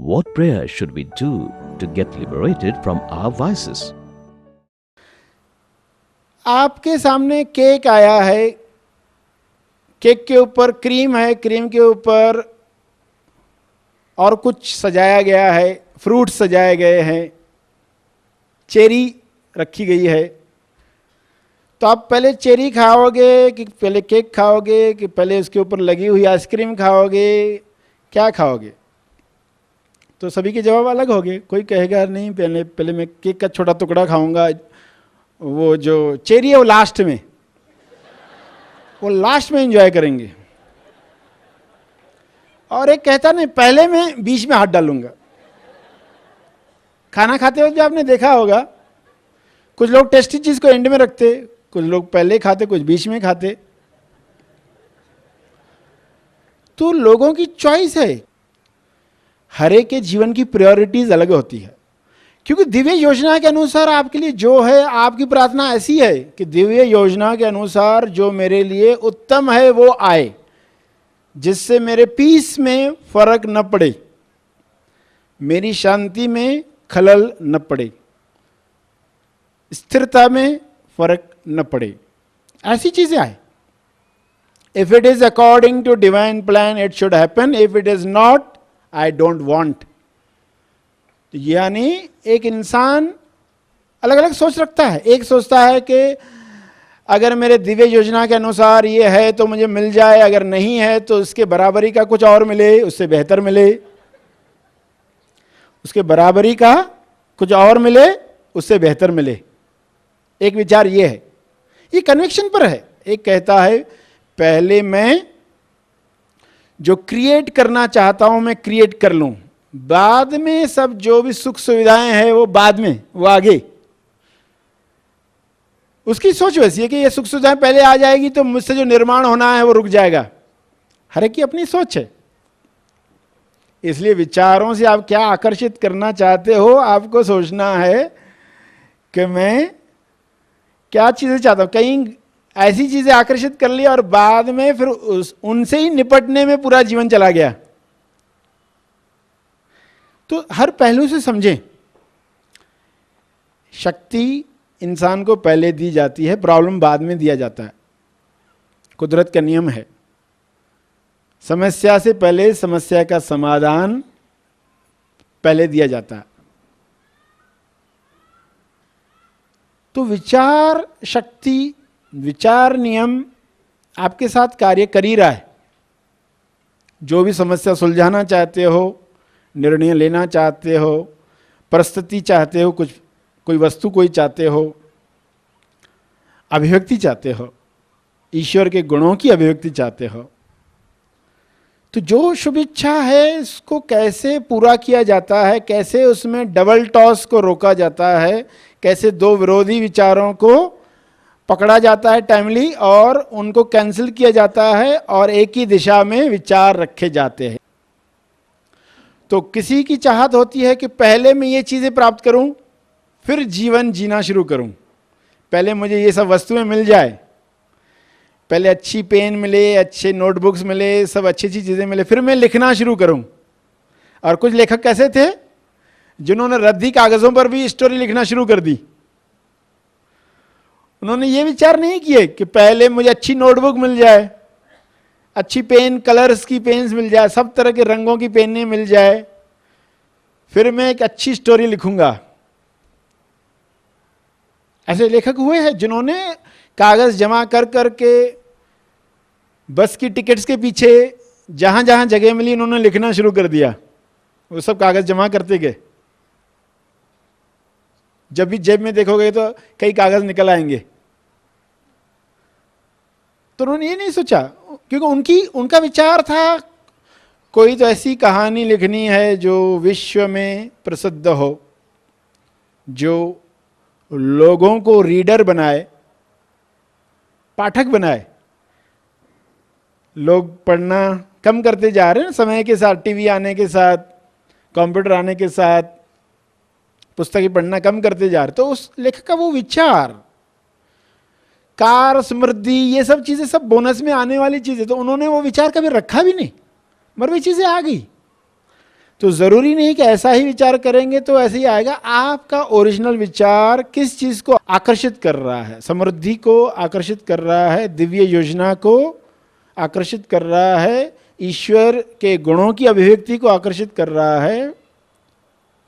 What prayer should we do to get liberated from our vices? आपके सामने cake आया है, केक के ऊपर क्रीम है, क्रीम के ऊपर और कुछ सजाया गया है, फ्रूट्स सजाए गए हैं, चेरी रखी गई है। तो आप पहले चेरी खाओगे कि पहले केक खाओगे कि पहले उसके ऊपर लगी हुई आइसक्रीम खाओगे, क्या खाओगे? तो सभी के जवाब अलग होंगे। कोई कहेगा नहीं पहले पहले मैं केक का छोटा टुकड़ा खाऊंगा, वो जो चेरी है वो लास्ट में, वो लास्ट में एंजॉय करेंगे। और एक कहता नहीं पहले मैं बीच में हाथ डालूंगा। खाना खाते वक्त भी आपने देखा होगा, कुछ लोग टेस्टी चीज को एंड में रखते, कुछ लोग पहले खाते, कुछ बीच में खाते। तो लोगों की चॉइस है, हर एक के जीवन की प्रायोरिटीज अलग होती है। क्योंकि दिव्य योजना के अनुसार आपके लिए जो है, आपकी प्रार्थना ऐसी है कि दिव्य योजना के अनुसार जो मेरे लिए उत्तम है वो आए, जिससे मेरे पीस में फर्क न पड़े, मेरी शांति में खलल न पड़े, स्थिरता में फर्क न पड़े, ऐसी चीजें आए। If it is according to divine plan it should happen, if it is not I don't want. यानी एक इंसान अलग अलग सोच रखता है। एक सोचता है कि अगर मेरे दिव्य योजना के अनुसार ये है तो मुझे मिल जाए, अगर नहीं है तो उसके बराबरी का कुछ और मिले, उससे बेहतर मिले, उसके बराबरी का कुछ और मिले, उससे बेहतर मिले। एक विचार ये है, ये कन्विक्शन पर है। एक कहता है पहले मैं जो क्रिएट करना चाहता हूं मैं क्रिएट कर लूं, बाद में सब जो भी सुख सुविधाएं हैं वो बाद में, वो आगे। उसकी सोच वैसी है कि ये सुख सुविधाएं पहले आ जाएगी तो मुझसे जो निर्माण होना है वो रुक जाएगा। हर एक की अपनी सोच है। इसलिए विचारों से आप क्या आकर्षित करना चाहते हो, आपको सोचना है कि मैं क्या चीजें चाहता हूं। कहीं ऐसी चीजें आकर्षित कर ली और बाद में फिर उनसे ही निपटने में पूरा जीवन चला गया। तो हर पहलू से समझें। शक्ति इंसान को पहले दी जाती है, प्रॉब्लम बाद में दिया जाता है। कुदरत का नियम है, समस्या से पहले समस्या का समाधान पहले दिया जाता है। तो विचार शक्ति, विचार नियम आपके साथ कार्य कर ही रहा है। जो भी समस्या सुलझाना चाहते हो, निर्णय लेना चाहते हो, परिस्थिति चाहते हो, कुछ कोई वस्तु कोई चाहते हो, अभिव्यक्ति चाहते हो, ईश्वर के गुणों की अभिव्यक्ति चाहते हो, तो जो शुभ इच्छा है इसको कैसे पूरा किया जाता है, कैसे उसमें डबल टॉस को रोका जाता है, कैसे दो विरोधी विचारों को पकड़ा जाता है टाइमली और उनको कैंसिल किया जाता है और एक ही दिशा में विचार रखे जाते हैं। तो किसी की चाहत होती है कि पहले मैं ये चीजें प्राप्त करूं फिर जीवन जीना शुरू करूं, पहले मुझे ये सब वस्तुएं मिल जाए, पहले अच्छी पेन मिले, अच्छे नोटबुक्स मिले, सब अच्छी अच्छी चीजें मिले, फिर मैं लिखना शुरू करूं। और कुछ लेखक कैसे थे जिन्होंने रद्दी कागजों पर भी स्टोरी लिखना शुरू कर दी। उन्होंने ये विचार नहीं किए कि पहले मुझे अच्छी नोटबुक मिल जाए, अच्छी पेन, कलर्स की पेन्स मिल जाए, सब तरह के रंगों की पेनें मिल जाए, फिर मैं एक अच्छी स्टोरी लिखूंगा। ऐसे लेखक हुए हैं जिन्होंने कागज जमा कर करके बस की टिकट्स के पीछे जहां जहां जगह मिली उन्होंने लिखना शुरू कर दिया। वो सब कागज जमा करते गए। जब भी जेब में देखोगे तो कई कागज निकल आएंगे। तो उन्होंने ये नहीं सोचा, क्योंकि उनका विचार था कोई तो ऐसी कहानी लिखनी है जो विश्व में प्रसिद्ध हो, जो लोगों को रीडर बनाए, पाठक बनाए। लोग पढ़ना कम करते जा रहे हैं समय के साथ, टीवी आने के साथ, कंप्यूटर आने के साथ पुस्तकें पढ़ना कम करते जा रहे। तो उस लेखक का वो विचार, कार, समृद्धि, ये सब चीजें सब बोनस में आने वाली चीजें, तो उन्होंने वो विचार कभी रखा भी नहीं, मगर वे चीजें आ गई। तो जरूरी नहीं कि ऐसा ही विचार करेंगे तो ऐसे ही आएगा। आपका ओरिजिनल विचार किस चीज को आकर्षित कर रहा है? समृद्धि को आकर्षित कर रहा है, दिव्य योजना को आकर्षित कर रहा है, ईश्वर के गुणों की अभिव्यक्ति को आकर्षित कर रहा है,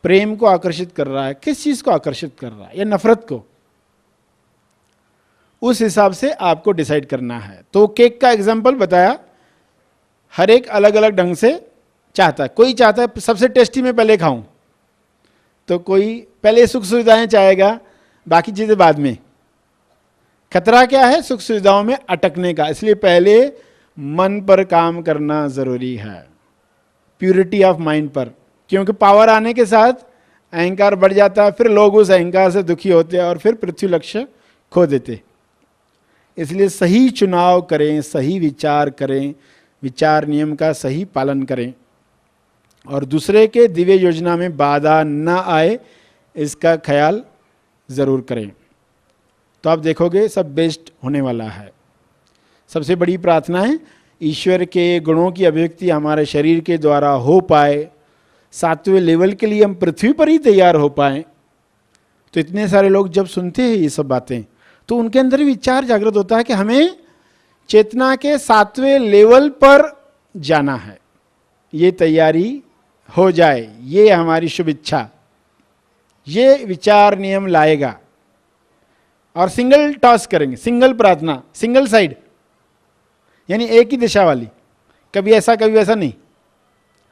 प्रेम को आकर्षित कर रहा है, किस चीज को आकर्षित कर रहा है, या नफरत को? उस हिसाब से आपको डिसाइड करना है। तो केक का एग्जांपल बताया, हर एक अलग अलग ढंग से चाहता है। कोई चाहता है सबसे टेस्टी में पहले खाऊं, तो कोई पहले सुख सुविधाएं चाहेगा, बाकी चीजें बाद में। खतरा क्या है? सुख सुविधाओं में अटकने का। इसलिए पहले मन पर काम करना जरूरी है, प्यूरिटी ऑफ माइंड पर, क्योंकि पावर आने के साथ अहंकार बढ़ जाता है, फिर लोग उस अहंकार से दुखी होते हैं और फिर पृथ्वी लक्ष्य खो देते। इसलिए सही चुनाव करें, सही विचार करें, विचार नियम का सही पालन करें और दूसरे के दिव्य योजना में बाधा न आए इसका ख्याल जरूर करें। तो आप देखोगे सब बेस्ट होने वाला है। सबसे बड़ी प्रार्थना है ईश्वर के गुणों की अभिव्यक्ति हमारे शरीर के द्वारा हो पाए, 7वें लेवल के लिए हम पृथ्वी पर ही तैयार हो पाए। तो इतने सारे लोग जब सुनते हैं ये सब बातें, तो उनके अंदर विचार जागृत होता है कि हमें चेतना के 7वें लेवल पर जाना है, ये तैयारी हो जाए, ये हमारी शुभ इच्छा, ये विचार नियम लाएगा। और सिंगल टॉस करेंगे, सिंगल प्रार्थना, सिंगल साइड, यानी एक ही दिशा वाली, कभी ऐसा कभी वैसा नहीं,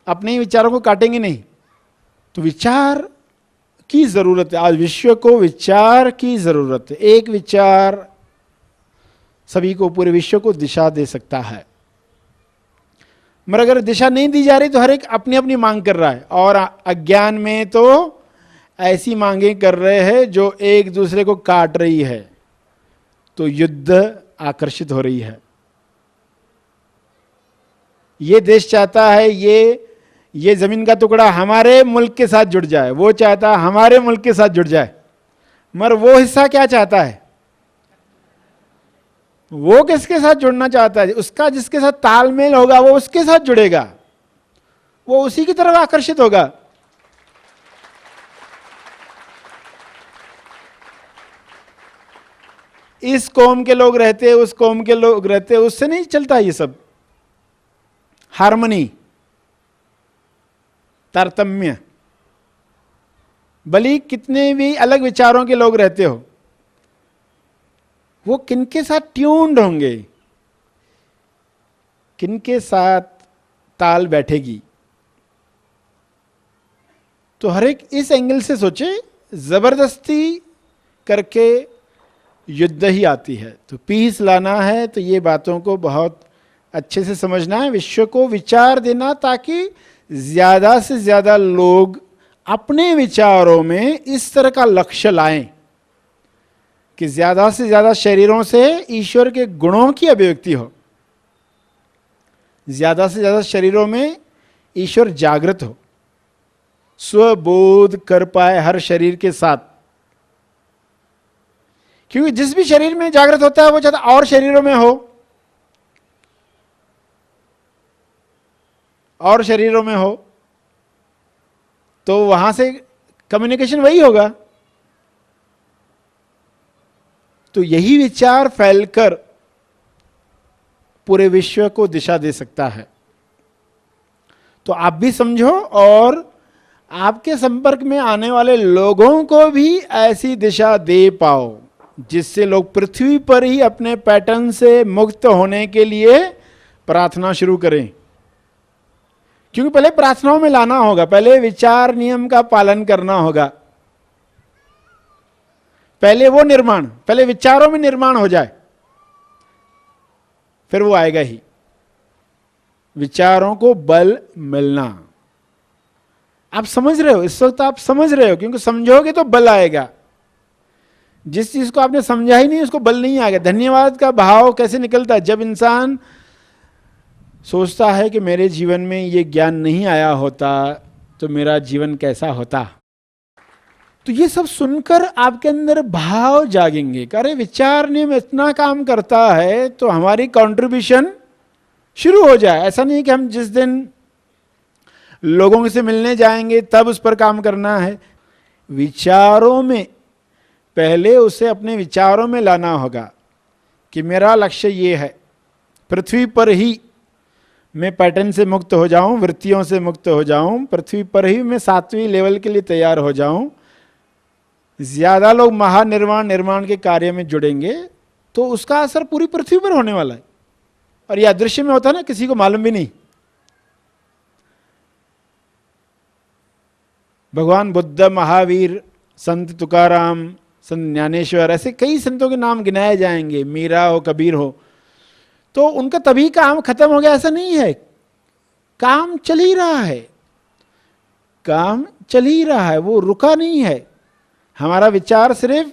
अपने ही विचारों को काटेंगे नहीं। तो विचार की जरूरत है, आज विश्व को विचार की जरूरत है। एक विचार सभी को, पूरे विश्व को दिशा दे सकता है। मगर अगर दिशा नहीं दी जा रही तो हर एक अपनी अपनी मांग कर रहा है, और अज्ञान में तो ऐसी मांगें कर रहे हैं जो एक दूसरे को काट रही है, तो युद्ध आकर्षित हो रही है। ये देश चाहता है ये जमीन का टुकड़ा हमारे मुल्क के साथ जुड़ जाए, वो चाहता है हमारे मुल्क के साथ जुड़ जाए, मगर वो हिस्सा क्या चाहता है? वो किसके साथ जुड़ना चाहता है? उसका जिसके साथ तालमेल होगा वो उसके साथ जुड़ेगा, वो उसी की तरफ आकर्षित होगा। इस कौम के लोग रहते, उस कौम के लोग रहते, उससे नहीं चलता ये सब। हार्मनी, तारतम्य, भले कितने भी अलग विचारों के लोग रहते हो, वो किनके साथ ट्यून्ड होंगे, किनके साथ ताल बैठेगी। तो हर एक इस एंगल से सोचे, जबरदस्ती करके युद्ध ही आती है। तो पीस लाना है तो ये बातों को बहुत अच्छे से समझना है, विश्व को विचार देना, ताकि ज्यादा से ज्यादा लोग अपने विचारों में इस तरह का लक्ष्य लाएं कि ज्यादा से ज्यादा शरीरों से ईश्वर के गुणों की अभिव्यक्ति हो, ज्यादा से ज्यादा शरीरों में ईश्वर जागृत हो, स्वबोध कर पाए हर शरीर के साथ। क्योंकि जिस भी शरीर में जागृत होता है वो चाहता और शरीरों में हो, और शरीरों में हो, तो वहां से कम्युनिकेशन वही होगा। तो यही विचार फैलकर पूरे विश्व को दिशा दे सकता है। तो आप भी समझो और आपके संपर्क में आने वाले लोगों को भी ऐसी दिशा दे पाओ, जिससे लोग पृथ्वी पर ही अपने पैटर्न से मुक्त होने के लिए प्रार्थना शुरू करें। क्योंकि पहले प्रार्थनाओं में लाना होगा, पहले विचार नियम का पालन करना होगा, पहले वो निर्माण, पहले विचारों में निर्माण हो जाए, फिर वो आएगा ही। विचारों को बल मिलना, आप समझ रहे हो, इस वक्त आप समझ रहे हो, क्योंकि समझोगे तो बल आएगा। जिस चीज को आपने समझा ही नहीं उसको बल नहीं आएगा। धन्यवाद का भाव कैसे निकलता है? जब इंसान सोचता है कि मेरे जीवन में ये ज्ञान नहीं आया होता तो मेरा जीवन कैसा होता। तो ये सब सुनकर आपके अंदर भाव जागेंगे, अरे विचार नियम इतना काम करता है तो हमारी कंट्रीब्यूशन शुरू हो जाए। ऐसा नहीं कि हम जिस दिन लोगों से मिलने जाएंगे तब उस पर काम करना है। विचारों में पहले उसे अपने विचारों में लाना होगा कि मेरा लक्ष्य ये है, पृथ्वी पर ही मैं पैटर्न से मुक्त हो जाऊं, वृत्तियों से मुक्त हो जाऊं, पृथ्वी पर ही मैं 7वीं लेवल के लिए तैयार हो जाऊं। ज्यादा लोग महानिर्वाण निर्माण के कार्य में जुड़ेंगे तो उसका असर पूरी पृथ्वी पर होने वाला है। और यह अदृश्य में होता है ना, किसी को मालूम भी नहीं। भगवान बुद्ध, महावीर, संत तुकाराम, संत ज्ञानेश्वर, ऐसे कई संतों के नाम गिनाए जाएंगे, मीरा हो, कबीर हो, तो उनका तभी काम खत्म हो गया ऐसा नहीं है। काम चल ही रहा है, काम चल ही रहा है, वो रुका नहीं है। हमारा विचार सिर्फ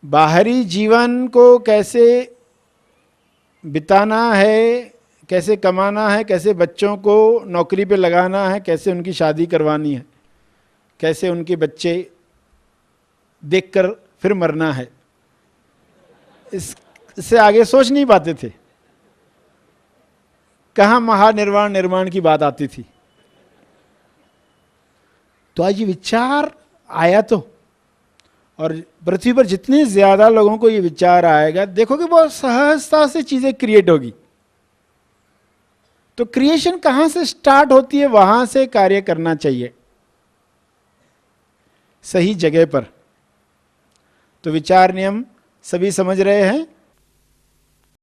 बाहरी जीवन को कैसे बिताना है, कैसे कमाना है, कैसे बच्चों को नौकरी पे लगाना है, कैसे उनकी शादी करवानी है, कैसे उनके बच्चे देखकर फिर मरना है, इससे आगे सोच नहीं पाते थे। कहाँ महानिर्वाण निर्माण की बात आती थी। तो आज ये विचार आया तो, और पृथ्वी पर जितने ज्यादा लोगों को ये विचार आएगा, देखोगे बहुत सहजता से चीजें क्रिएट होगी। तो क्रिएशन कहां से स्टार्ट होती है, वहां से कार्य करना चाहिए, सही जगह पर। तो विचार नियम सभी समझ रहे हैं।